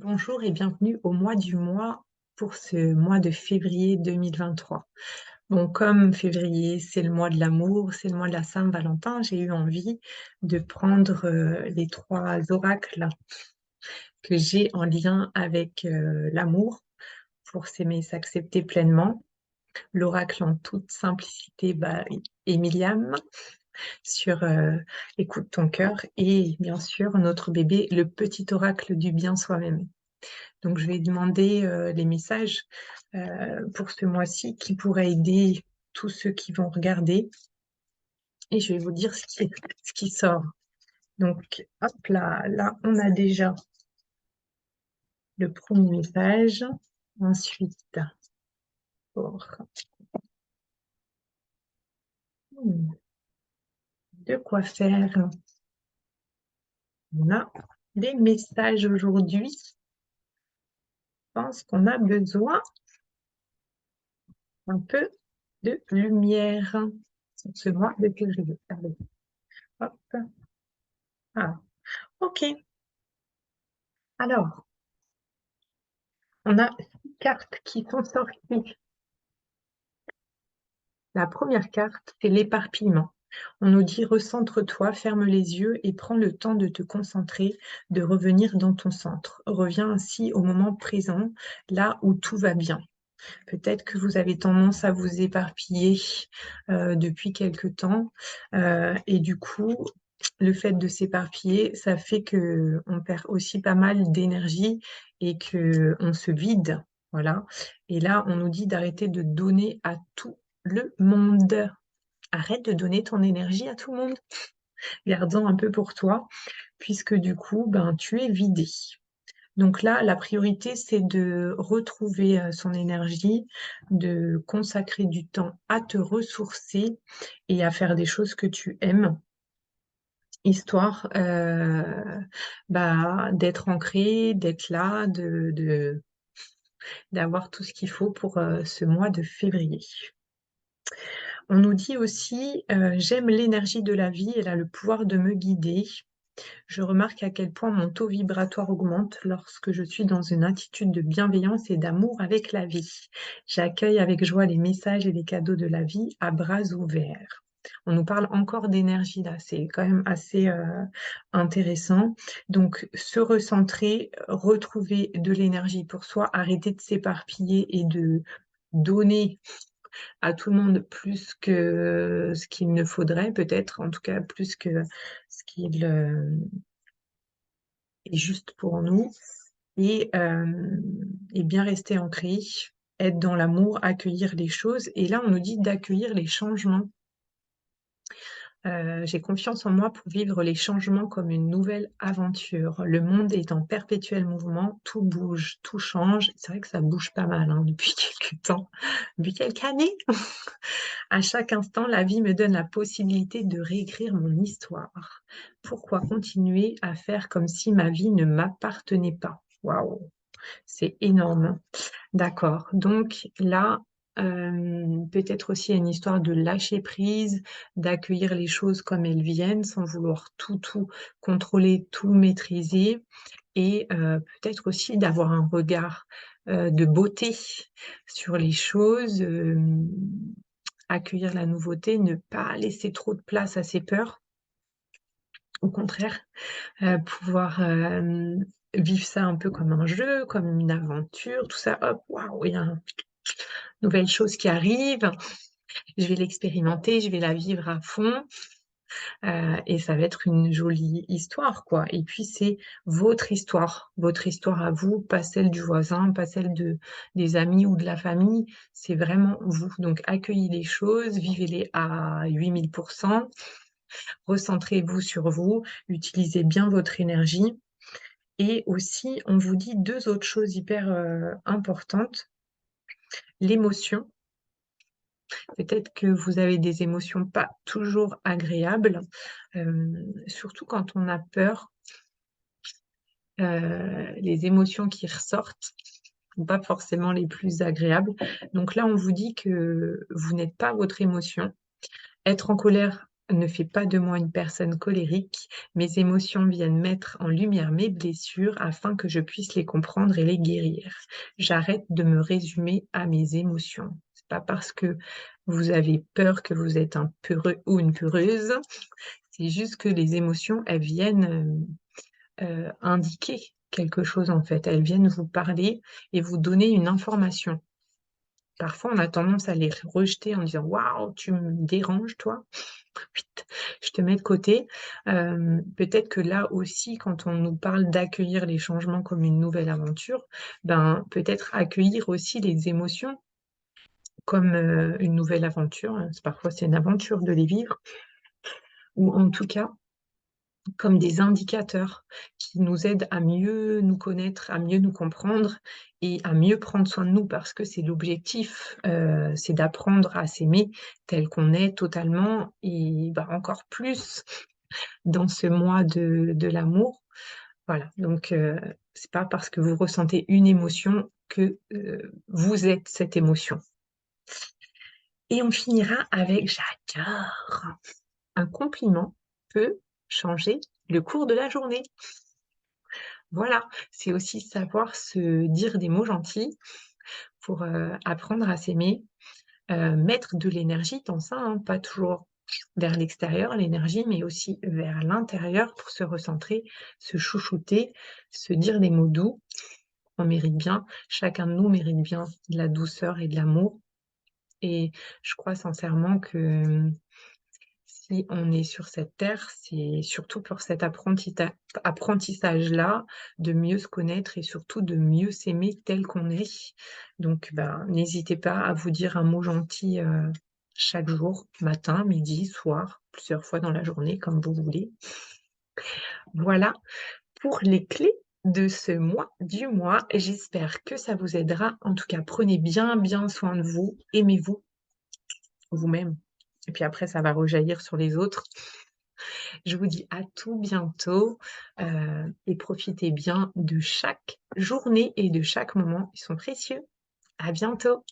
Bonjour et bienvenue au mois du mois pour ce mois de février 2023. Bon, comme février, c'est le mois de l'amour, c'est le mois de la Saint-Valentin, j'ai eu envie de prendre les trois oracles que j'ai en lien avec l'amour pour s'aimer, s'accepter pleinement. L'oracle en toute simplicité, Emiliam, sur écoute ton cœur et bien sûr notre bébé, le petit oracle du bien soi-même. Donc, je vais demander les messages pour ce mois-ci qui pourraient aider tous ceux qui vont regarder. Et je vais vous dire ce qui sort. Donc, hop là, là, on a déjà le premier message. Ensuite, pour de quoi faire. On a des messages aujourd'hui. Je pense qu'on a besoin un peu de lumière sur ce mois de février. Allez, hop. Ah, ok. Alors, on a 6 cartes qui sont sorties. La première carte, c'est l'éparpillement. On nous dit recentre-toi, ferme les yeux et prends le temps de te concentrer, de revenir dans ton centre. Reviens ainsi au moment présent, là où tout va bien. Peut-être que vous avez tendance à vous éparpiller depuis quelque temps et du coup, le fait de s'éparpiller, ça fait que on perd aussi pas mal d'énergie et que on se vide, voilà. Et là, on nous dit d'arrêter de donner à tout le monde. Arrête de donner ton énergie à tout le monde. Garde-en un peu pour toi, puisque du coup, tu es vidé. Donc là, la priorité, c'est de retrouver son énergie, de consacrer du temps à te ressourcer et à faire des choses que tu aimes, histoire d'être ancré, d'être là, d'avoir tout ce qu'il faut pour ce mois de février. On nous dit aussi, j'aime l'énergie de la vie, elle a le pouvoir de me guider. Je remarque à quel point mon taux vibratoire augmente lorsque je suis dans une attitude de bienveillance et d'amour avec la vie. J'accueille avec joie les messages et les cadeaux de la vie à bras ouverts. On nous parle encore d'énergie là, c'est quand même assez intéressant. Donc, se recentrer, retrouver de l'énergie pour soi, arrêter de s'éparpiller et de donner à tout le monde plus que ce qu'il ne faudrait, peut-être, en tout cas plus que ce qu'il est juste pour nous, et bien rester ancré, être dans l'amour, accueillir les choses. Et là, on nous dit d'accueillir les changements. J'ai confiance en moi pour vivre les changements comme une nouvelle aventure. Le monde est en perpétuel mouvement, tout bouge, tout change. C'est vrai que ça bouge pas mal depuis quelques temps, depuis quelques années. À chaque instant, la vie me donne la possibilité de réécrire mon histoire. Pourquoi continuer à faire comme si ma vie ne m'appartenait pas? Waouh, c'est énorme. D'accord. Donc là, peut-être aussi une histoire de lâcher prise, d'accueillir les choses comme elles viennent, sans vouloir tout contrôler, tout maîtriser, et peut-être aussi d'avoir un regard de beauté sur les choses, accueillir la nouveauté, ne pas laisser trop de place à ses peurs. Au contraire, pouvoir vivre ça un peu comme un jeu, comme une aventure, tout ça, hop, waouh, il y a une nouvelle chose qui arrive, je vais l'expérimenter, je vais la vivre à fond, et ça va être une jolie histoire, quoi. Et puis c'est votre histoire à vous, pas celle du voisin, pas celle des amis ou de la famille, c'est vraiment vous. Donc accueillez les choses, vivez-les à 8000%, recentrez-vous sur vous, utilisez bien votre énergie. Et aussi, on vous dit 2 autres choses hyper importantes. L'émotion, peut-être que vous avez des émotions pas toujours agréables, surtout quand on a peur, les émotions qui ressortent sont pas forcément les plus agréables. Donc là, on vous dit que vous n'êtes pas votre émotion. Être en colère, ne fais pas de moi une personne colérique. Mes émotions viennent mettre en lumière mes blessures afin que je puisse les comprendre et les guérir. J'arrête de me résumer à mes émotions. C'est pas parce que vous avez peur que vous êtes un peureux ou une peureuse. C'est juste que les émotions, elles viennent, indiquer quelque chose, en fait. Elles viennent vous parler et vous donner une information. Parfois, on a tendance à les rejeter en disant: «Waouh, tu me déranges toi, vite, je te mets de côté». Peut-être que là aussi, quand on nous parle d'accueillir les changements comme une nouvelle aventure, ben, peut-être accueillir aussi les émotions comme, une nouvelle aventure, hein. C'est une aventure de les vivre ou en tout cas comme des indicateurs qui nous aident à mieux nous connaître, à mieux nous comprendre et à mieux prendre soin de nous parce que c'est l'objectif, c'est d'apprendre à s'aimer tel qu'on est totalement et bah, encore plus dans ce mois de l'amour. Voilà, donc c'est pas parce que vous ressentez une émotion que, vous êtes cette émotion et on finira avec j'adore! Un compliment peut changer le cours de la journée. Voilà, c'est aussi savoir se dire des mots gentils pour, apprendre à s'aimer, mettre de l'énergie dans ça, hein, pas toujours vers l'extérieur l'énergie, mais aussi vers l'intérieur pour se recentrer, se chouchouter, se dire des mots doux. On mérite bien, chacun de nous mérite bien de la douceur et de l'amour et je crois sincèrement que, si on est sur cette terre, c'est surtout pour cet apprentissage-là, de mieux se connaître et surtout de mieux s'aimer tel qu'on est. Donc, ben, n'hésitez pas à vous dire un mot gentil, chaque jour, matin, midi, soir, plusieurs fois dans la journée, comme vous voulez. Voilà pour les clés de ce mois du mois. J'espère que ça vous aidera. En tout cas, prenez bien, bien soin de vous, aimez-vous, vous-même et puis après ça va rejaillir sur les autres. Je vous dis à tout bientôt, et profitez bien de chaque journée et de chaque moment. Ils sont précieux. À bientôt.